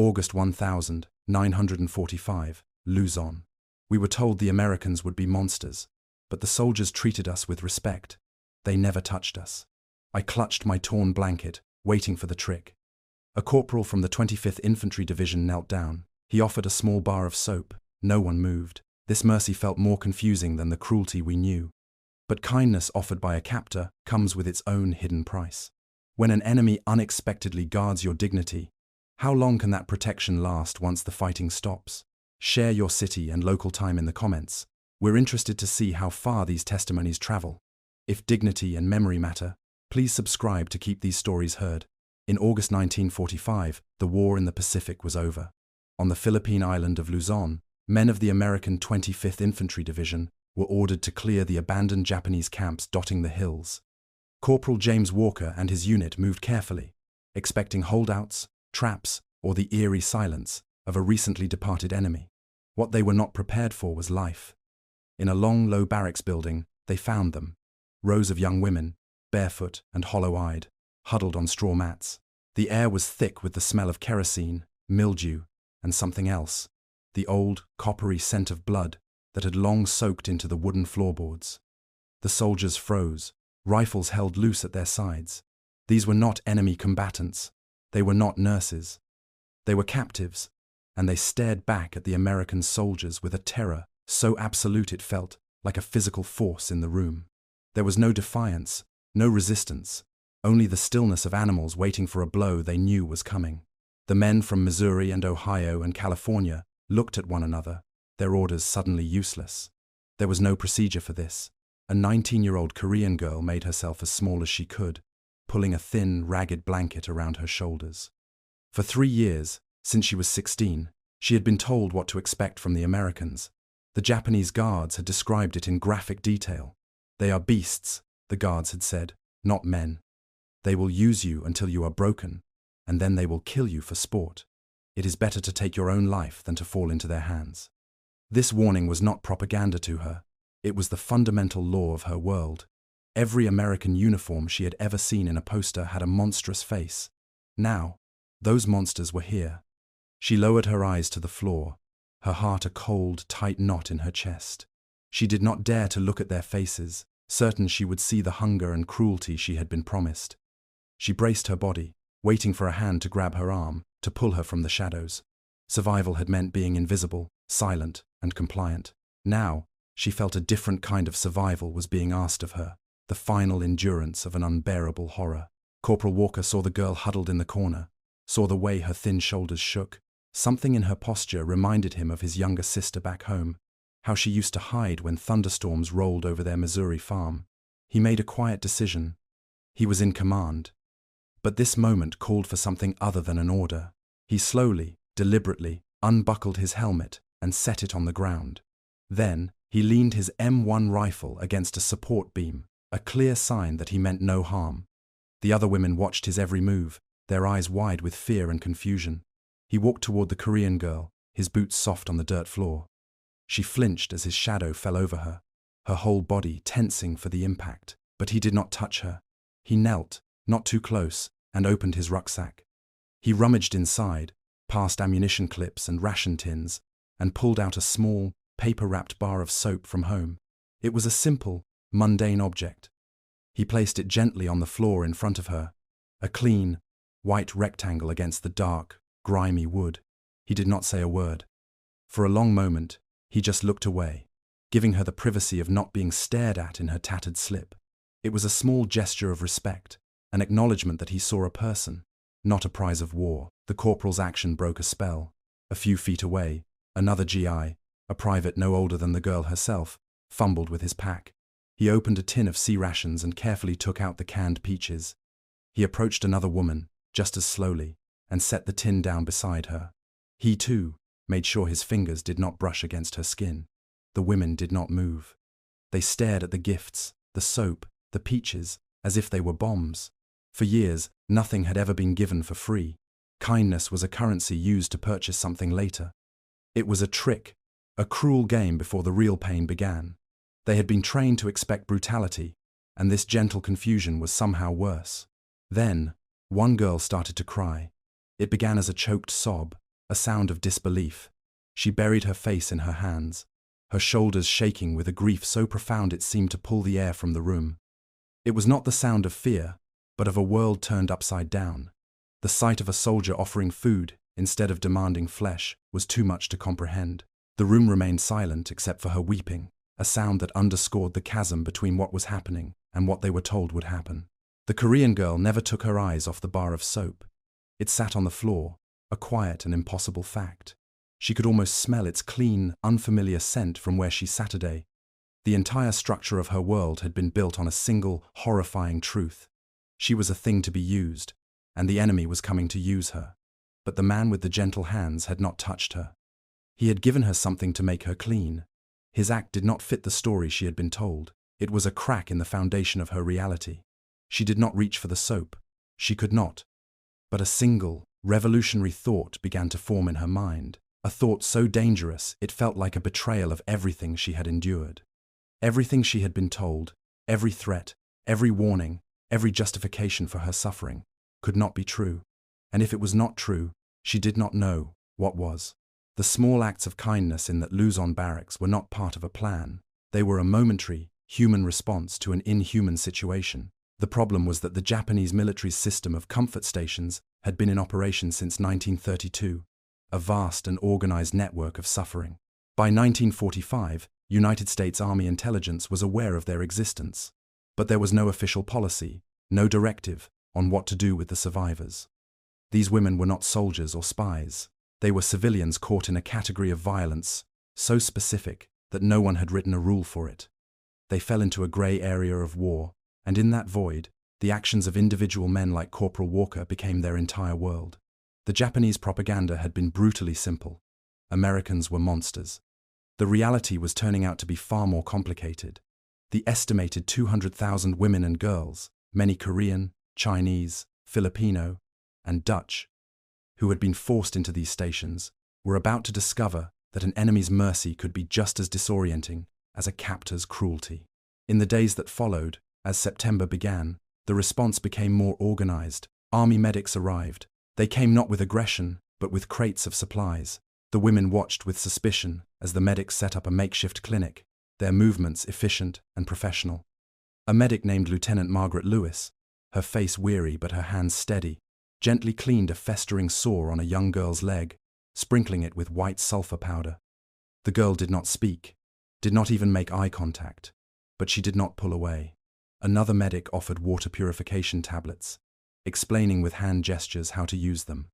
August 1945, Luzon. We were told the Americans would be monsters, but the soldiers treated us with respect. They never touched us. I clutched my torn blanket, waiting for the trick. A corporal from the 25th Infantry Division knelt down. He offered a small bar of soap. No one moved. This mercy felt more confusing than the cruelty we knew. But kindness offered by a captor comes with its own hidden price. When an enemy unexpectedly guards your dignity, how long can that protection last once the fighting stops? Share your city and local time in the comments. We're interested to see how far these testimonies travel. If dignity and memory matter, please subscribe to keep these stories heard. In August 1945, the war in the Pacific was over. On the Philippine island of Luzon, men of the American 25th Infantry Division were ordered to clear the abandoned Japanese camps dotting the hills. Corporal James Walker and his unit moved carefully, expecting holdouts, traps, or the eerie silence of a recently departed enemy. What they were not prepared for was life. In a long, low barracks building, they found them. Rows of young women, barefoot and hollow-eyed, huddled on straw mats. The air was thick with the smell of kerosene, mildew, and something else, the old, coppery scent of blood that had long soaked into the wooden floorboards. The soldiers froze, rifles held loose at their sides. These were not enemy combatants. They were not nurses. They were captives, and they stared back at the American soldiers with a terror so absolute it felt like a physical force in the room. There was no defiance, no resistance, only the stillness of animals waiting for a blow they knew was coming. The men from Missouri and Ohio and California looked at one another, their orders suddenly useless. There was no procedure for this. A 19-year-old Korean girl made herself as small as she could, pulling a thin, ragged blanket around her shoulders. For 3 years, since she was 16, she had been told what to expect from the Americans. The Japanese guards had described it in graphic detail. They are beasts, the guards had said, not men. They will use you until you are broken, and then they will kill you for sport. It is better to take your own life than to fall into their hands. This warning was not propaganda to her. It was the fundamental law of her world. Every American uniform she had ever seen in a poster had a monstrous face. Now, those monsters were here. She lowered her eyes to the floor, her heart a cold, tight knot in her chest. She did not dare to look at their faces, certain she would see the hunger and cruelty she had been promised. She braced her body, waiting for a hand to grab her arm, to pull her from the shadows. Survival had meant being invisible, silent, and compliant. Now, she felt a different kind of survival was being asked of her, the final endurance of an unbearable horror. Corporal Walker saw the girl huddled in the corner, saw the way her thin shoulders shook. Something in her posture reminded him of his younger sister back home, how she used to hide when thunderstorms rolled over their Missouri farm. He made a quiet decision. He was in command. But this moment called for something other than an order. He slowly, deliberately, unbuckled his helmet and set it on the ground. Then, he leaned his M1 rifle against a support beam, a clear sign that he meant no harm. The other women watched his every move, their eyes wide with fear and confusion. He walked toward the Korean girl, his boots soft on the dirt floor. She flinched as his shadow fell over her, her whole body tensing for the impact. But he did not touch her. He knelt, not too close, and opened his rucksack. He rummaged inside, past ammunition clips and ration tins, and pulled out a small, paper-wrapped bar of soap from home. It was a simple, mundane object. He placed it gently on the floor in front of her, a clean, white rectangle against the dark, grimy wood. He did not say a word. For a long moment, he just looked away, giving her the privacy of not being stared at in her tattered slip. It was a small gesture of respect, an acknowledgement that he saw a person, not a prize of war. The corporal's action broke a spell. A few feet away, another GI, a private no older than the girl herself, fumbled with his pack. He opened a tin of sea rations and carefully took out the canned peaches. He approached another woman, just as slowly, and set the tin down beside her. He, too, made sure his fingers did not brush against her skin. The women did not move. They stared at the gifts, the soap, the peaches, as if they were bombs. For years, nothing had ever been given for free. Kindness was a currency used to purchase something later. It was a trick, a cruel game before the real pain began. They had been trained to expect brutality, and this gentle confusion was somehow worse. Then, one girl started to cry. It began as a choked sob, a sound of disbelief. She buried her face in her hands, her shoulders shaking with a grief so profound it seemed to pull the air from the room. It was not the sound of fear, but of a world turned upside down. The sight of a soldier offering food, instead of demanding flesh, was too much to comprehend. The room remained silent except for her weeping, a sound that underscored the chasm between what was happening and what they were told would happen. The Korean girl never took her eyes off the bar of soap. It sat on the floor, a quiet and impossible fact. She could almost smell its clean, unfamiliar scent from where she sat today. The entire structure of her world had been built on a single, horrifying truth. She was a thing to be used, and the enemy was coming to use her. But the man with the gentle hands had not touched her. He had given her something to make her clean. His act did not fit the story she had been told. It was a crack in the foundation of her reality. She did not reach for the soap. She could not. But a single, revolutionary thought began to form in her mind. A thought so dangerous it felt like a betrayal of everything she had endured. Everything she had been told, every threat, every warning, every justification for her suffering, could not be true. And if it was not true, she did not know what was. The small acts of kindness in that Luzon barracks were not part of a plan. They were a momentary, human response to an inhuman situation. The problem was that the Japanese military's system of comfort stations had been in operation since 1932, a vast and organized network of suffering. By 1945, United States Army intelligence was aware of their existence. But there was no official policy, no directive, on what to do with the survivors. These women were not soldiers or spies. They were civilians caught in a category of violence so specific that no one had written a rule for it. They fell into a grey area of war, and in that void, the actions of individual men like Corporal Walker became their entire world. The Japanese propaganda had been brutally simple. Americans were monsters. The reality was turning out to be far more complicated. The estimated 200,000 women and girls, many Korean, Chinese, Filipino, and Dutch, who had been forced into these stations, were about to discover that an enemy's mercy could be just as disorienting as a captor's cruelty. In the days that followed, as September began, the response became more organized. Army medics arrived. They came not with aggression, but with crates of supplies. The women watched with suspicion as the medics set up a makeshift clinic, their movements efficient and professional. A medic named Lieutenant Margaret Lewis, her face weary but her hands steady, gently cleaned a festering sore on a young girl's leg, sprinkling it with white sulfur powder. The girl did not speak, did not even make eye contact, but she did not pull away. Another medic offered water purification tablets, explaining with hand gestures how to use them.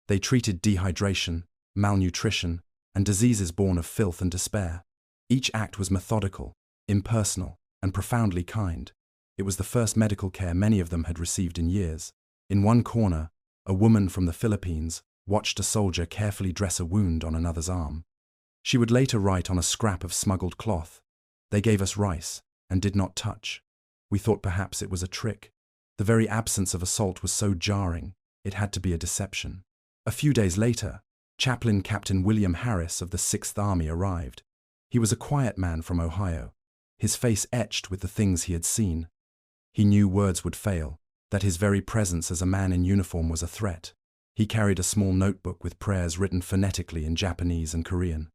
They treated dehydration, malnutrition, and diseases born of filth and despair. Each act was methodical, impersonal, and profoundly kind. It was the first medical care many of them had received in years. In one corner, a woman from the Philippines watched a soldier carefully dress a wound on another's arm. She would later write on a scrap of smuggled cloth, "They gave us rice and did not touch. We thought perhaps it was a trick." The very absence of assault was so jarring, it had to be a deception. A few days later, Chaplain Captain William Harris of the 6th Army arrived. He was a quiet man from Ohio, his face etched with the things he had seen. He knew words would fail, that his very presence as a man in uniform was a threat. He carried a small notebook with prayers written phonetically in Japanese and Korean.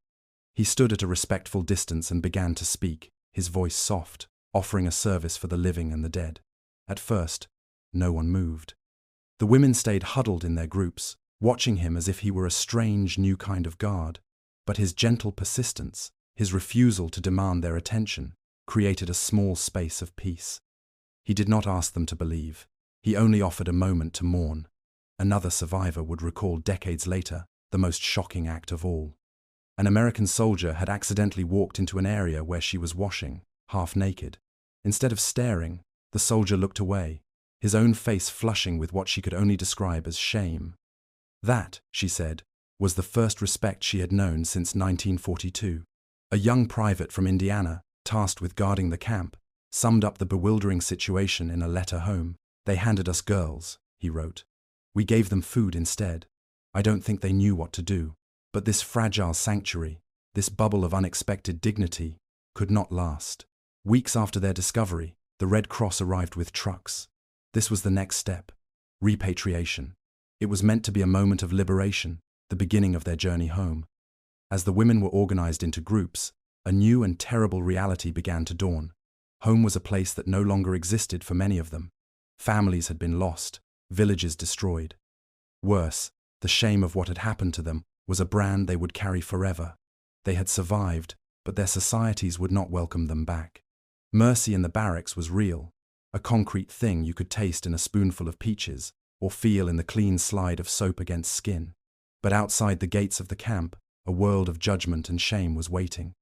He stood at a respectful distance and began to speak, his voice soft, offering a service for the living and the dead. At first, no one moved. The women stayed huddled in their groups, watching him as if he were a strange new kind of God. But his gentle persistence, his refusal to demand their attention, created a small space of peace. He did not ask them to believe. He only offered a moment to mourn. Another survivor would recall decades later the most shocking act of all. An American soldier had accidentally walked into an area where she was washing, half naked. Instead of staring, the soldier looked away, his own face flushing with what she could only describe as shame. That, she said, was the first respect she had known since 1942. A young private from Indiana, tasked with guarding the camp, summed up the bewildering situation in a letter home. "They handed us girls," he wrote. "We gave them food instead. I don't think they knew what to do. But this fragile sanctuary, this bubble of unexpected dignity, could not last." Weeks after their discovery, the Red Cross arrived with trucks. This was the next step: repatriation. It was meant to be a moment of liberation, the beginning of their journey home. As the women were organized into groups, a new and terrible reality began to dawn. Home was a place that no longer existed for many of them. Families had been lost, villages destroyed. Worse, the shame of what had happened to them was a brand they would carry forever. They had survived, but their societies would not welcome them back. Mercy in the barracks was real, a concrete thing you could taste in a spoonful of peaches or feel in the clean slide of soap against skin. But outside the gates of the camp, a world of judgment and shame was waiting.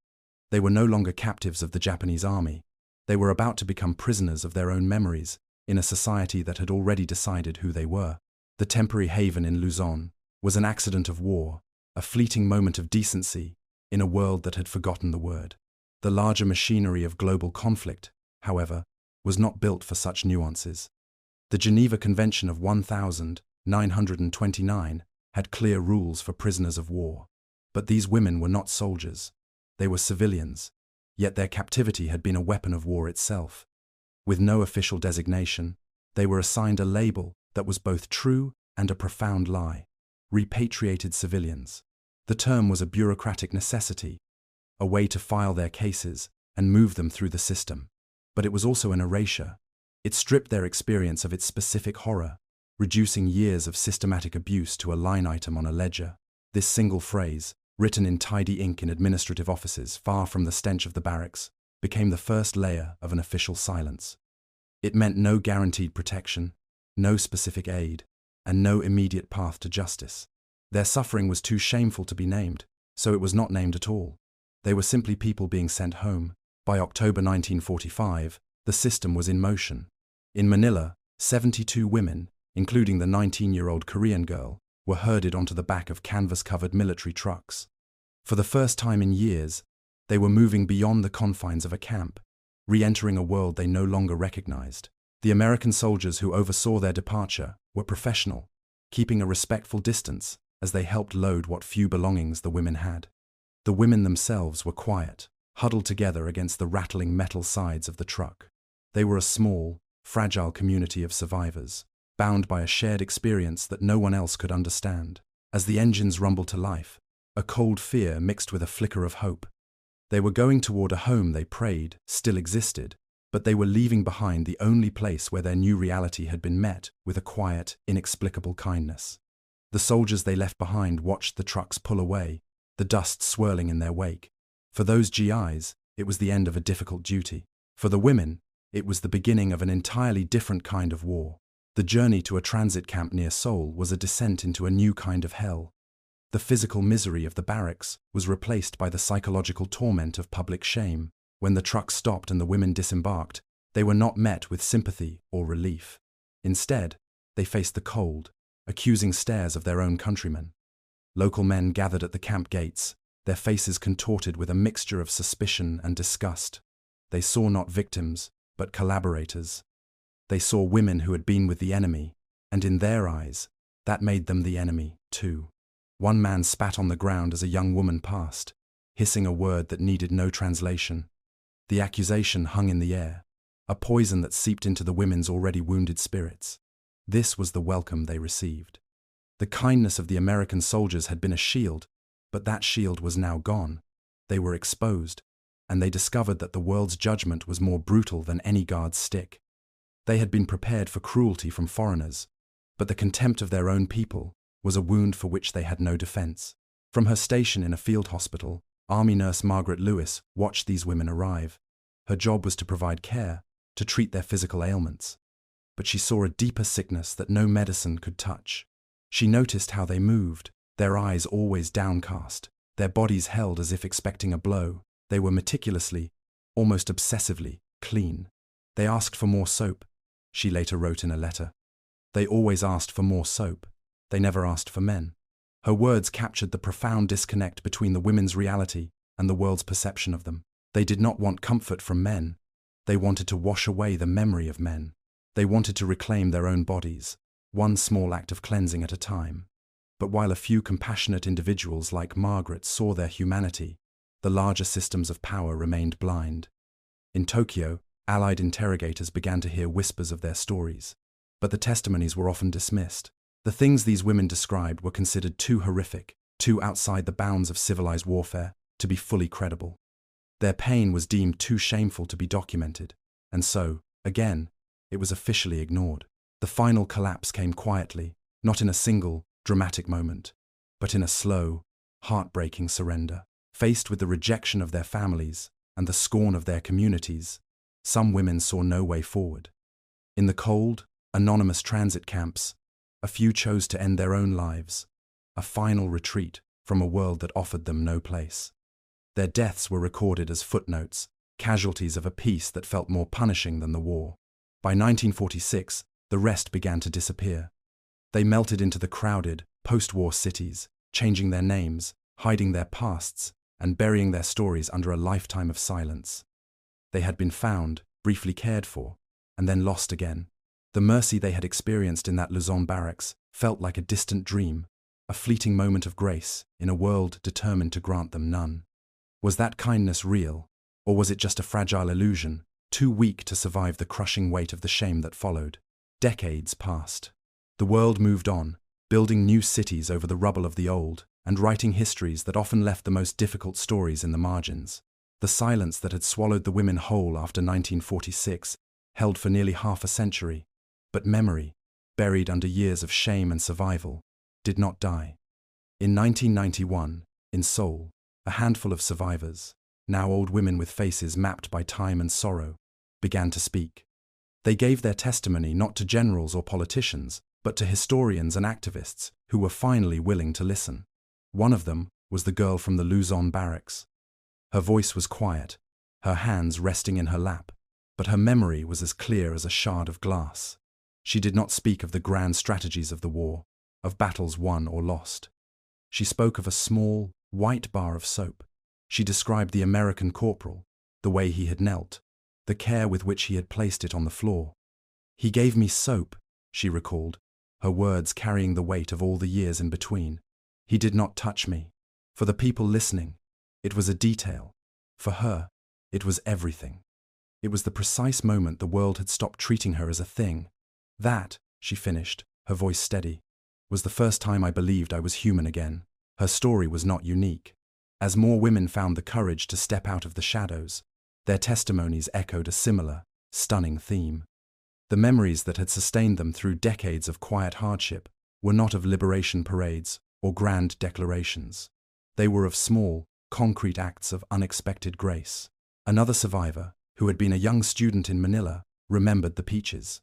They were no longer captives of the Japanese army. They were about to become prisoners of their own memories in a society that had already decided who they were. The temporary haven in Luzon was an accident of war, a fleeting moment of decency in a world that had forgotten the word. The larger machinery of global conflict, however, was not built for such nuances. The Geneva Convention of 1929 had clear rules for prisoners of war. But these women were not soldiers. They were civilians, yet their captivity had been a weapon of war itself. With no official designation, they were assigned a label that was both true and a profound lie: repatriated civilians. The term was a bureaucratic necessity, a way to file their cases and move them through the system. But it was also an erasure. It stripped their experience of its specific horror, reducing years of systematic abuse to a line item on a ledger. This single phrase, written in tidy ink in administrative offices far from the stench of the barracks, became the first layer of an official silence. It meant no guaranteed protection, no specific aid, and no immediate path to justice. Their suffering was too shameful to be named, so it was not named at all. They were simply people being sent home. By October 1945, the system was in motion. In Manila, 72 women, including the 19-year-old Korean girl, were herded onto the back of canvas-covered military trucks. For the first time in years, they were moving beyond the confines of a camp, re-entering a world they no longer recognized. The American soldiers who oversaw their departure were professional, keeping a respectful distance as they helped load what few belongings the women had. The women themselves were quiet, huddled together against the rattling metal sides of the truck. They were a small, fragile community of survivors, bound by a shared experience that no one else could understand. As the engines rumbled to life, a cold fear mixed with a flicker of hope. They were going toward a home they prayed still existed, but they were leaving behind the only place where their new reality had been met with a quiet, inexplicable kindness. The soldiers they left behind watched the trucks pull away, the dust swirling in their wake. For those GIs, it was the end of a difficult duty. For the women, it was the beginning of an entirely different kind of war. The journey to a transit camp near Seoul was a descent into a new kind of hell. The physical misery of the barracks was replaced by the psychological torment of public shame. When the truck stopped and the women disembarked, they were not met with sympathy or relief. Instead, they faced the cold, accusing stares of their own countrymen. Local men gathered at the camp gates, their faces contorted with a mixture of suspicion and disgust. They saw not victims, but collaborators. They saw women who had been with the enemy, and in their eyes, that made them the enemy, too. One man spat on the ground as a young woman passed, hissing a word that needed no translation. The accusation hung in the air, a poison that seeped into the women's already wounded spirits. This was the welcome they received. The kindness of the American soldiers had been a shield, but that shield was now gone. They were exposed, and they discovered that the world's judgment was more brutal than any guard's stick. They had been prepared for cruelty from foreigners, but the contempt of their own people was a wound for which they had no defense. From her station in a field hospital, Army nurse Margaret Lewis watched these women arrive. Her job was to provide care, to treat their physical ailments. But she saw a deeper sickness that no medicine could touch. She noticed how they moved, their eyes always downcast, their bodies held as if expecting a blow. They were meticulously, almost obsessively, clean. They asked for more soap, she later wrote in a letter. They always asked for more soap. They never asked for men. Her words captured the profound disconnect between the women's reality and the world's perception of them. They did not want comfort from men. They wanted to wash away the memory of men. They wanted to reclaim their own bodies, one small act of cleansing at a time. But while a few compassionate individuals like Margaret saw their humanity, the larger systems of power remained blind. In Tokyo, Allied interrogators began to hear whispers of their stories, but the testimonies were often dismissed. The things these women described were considered too horrific, too outside the bounds of civilized warfare, to be fully credible. Their pain was deemed too shameful to be documented, and so, again, it was officially ignored. The final collapse came quietly, not in a single, dramatic moment, but in a slow, heartbreaking surrender. Faced with the rejection of their families and the scorn of their communities, some women saw no way forward. In the cold, anonymous transit camps, a few chose to end their own lives, a final retreat from a world that offered them no place. Their deaths were recorded as footnotes, casualties of a peace that felt more punishing than the war. By 1946, the rest began to disappear. They melted into the crowded, post-war cities, changing their names, hiding their pasts, and burying their stories under a lifetime of silence. They had been found, briefly cared for, and then lost again. The mercy they had experienced in that Luzon barracks felt like a distant dream, a fleeting moment of grace in a world determined to grant them none. Was that kindness real, or was it just a fragile illusion, too weak to survive the crushing weight of the shame that followed? Decades passed. The world moved on, building new cities over the rubble of the old, and writing histories that often left the most difficult stories in the margins. The silence that had swallowed the women whole after 1946 held for nearly half a century, but memory, buried under years of shame and survival, did not die. In 1991, in Seoul, a handful of survivors, now old women with faces mapped by time and sorrow, began to speak. They gave their testimony not to generals or politicians, but to historians and activists who were finally willing to listen. One of them was the girl from the Luzon barracks. Her voice was quiet, her hands resting in her lap, but her memory was as clear as a shard of glass. She did not speak of the grand strategies of the war, of battles won or lost. She spoke of a small, white bar of soap. She described the American corporal, the way he had knelt, the care with which he had placed it on the floor. "He gave me soap," she recalled, her words carrying the weight of all the years in between. "He did not touch me." For the people listening, it was a detail. For her, it was everything. It was the precise moment the world had stopped treating her as a thing. That, she finished, her voice steady, was the first time I believed I was human again. Her story was not unique. As more women found the courage to step out of the shadows, their testimonies echoed a similar, stunning theme. The memories that had sustained them through decades of quiet hardship were not of liberation parades or grand declarations. They were of small, concrete acts of unexpected grace. Another survivor, who had been a young student in Manila, remembered the peaches.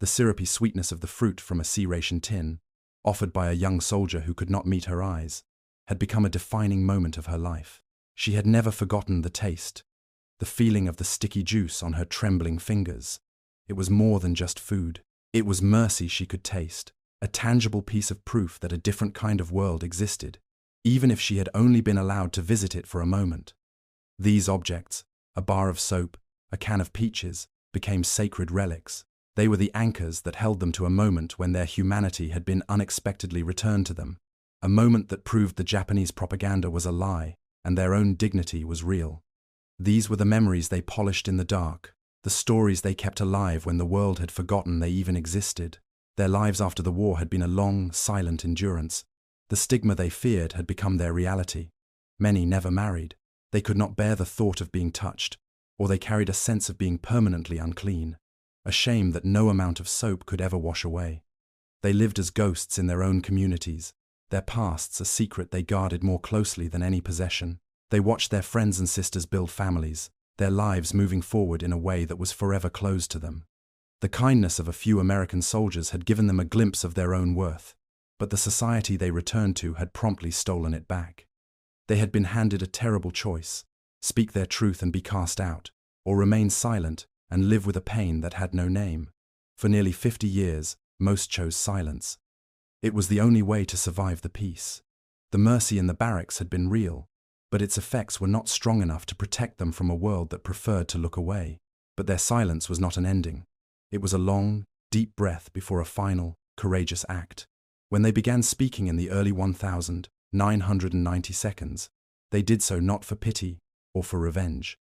The syrupy sweetness of the fruit from a C-ration tin, offered by a young soldier who could not meet her eyes, had become a defining moment of her life. She had never forgotten the taste, the feeling of the sticky juice on her trembling fingers. It was more than just food. It was mercy she could taste, a tangible piece of proof that a different kind of world existed, even if she had only been allowed to visit it for a moment. These objects, a bar of soap, a can of peaches, became sacred relics. They were the anchors that held them to a moment when their humanity had been unexpectedly returned to them, a moment that proved the Japanese propaganda was a lie and their own dignity was real. These were the memories they polished in the dark, the stories they kept alive when the world had forgotten they even existed. Their lives after the war had been a long, silent endurance. The stigma they feared had become their reality. Many never married. They could not bear the thought of being touched, or they carried a sense of being permanently unclean, a shame that no amount of soap could ever wash away. They lived as ghosts in their own communities, their pasts a secret they guarded more closely than any possession. They watched their friends and sisters build families, their lives moving forward in a way that was forever closed to them. The kindness of a few American soldiers had given them a glimpse of their own worth, but the society they returned to had promptly stolen it back. They had been handed a terrible choice: speak their truth and be cast out, or remain silent and live with a pain that had no name. For nearly 50 years, most chose silence. It was the only way to survive the peace. The mercy in the barracks had been real, but its effects were not strong enough to protect them from a world that preferred to look away. But their silence was not an ending. It was a long, deep breath before a final, courageous act. When they began speaking in the early 1990 seconds, they did so not for pity or for revenge.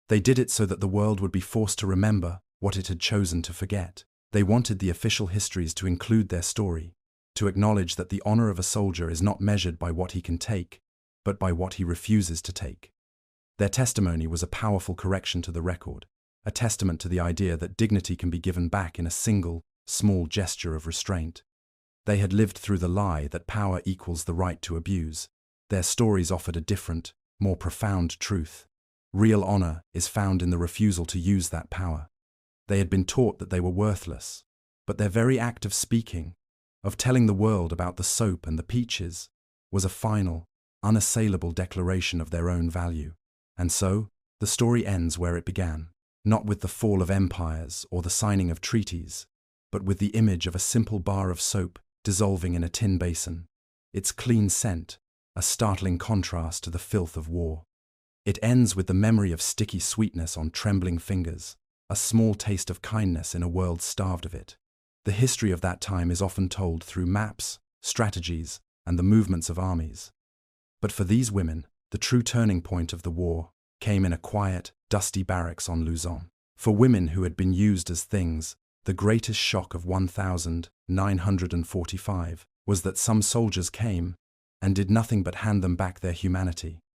They did it so that the world would be forced to remember what it had chosen to forget. They wanted the official histories to include their story, to acknowledge that the honor of a soldier is not measured by what he can take, but by what he refuses to take. Their testimony was a powerful correction to the record, a testament to the idea that dignity can be given back in a single, small gesture of restraint. They had lived through the lie that power equals the right to abuse. Their stories offered a different, more profound truth. Real honor is found in the refusal to use that power. They had been taught that they were worthless, but their very act of speaking, of telling the world about the soap and the peaches, was a final, unassailable declaration of their own value. And so, the story ends where it began, not with the fall of empires or the signing of treaties, but with the image of a simple bar of soap dissolving in a tin basin, its clean scent, a startling contrast to the filth of war. It ends with the memory of sticky sweetness on trembling fingers, a small taste of kindness in a world starved of it. The history of that time is often told through maps, strategies, and the movements of armies. But for these women, the true turning point of the war came in a quiet, dusty barracks on Luzon. For women who had been used as things, the greatest shock of 1945 was that some soldiers came and did nothing but hand them back their humanity.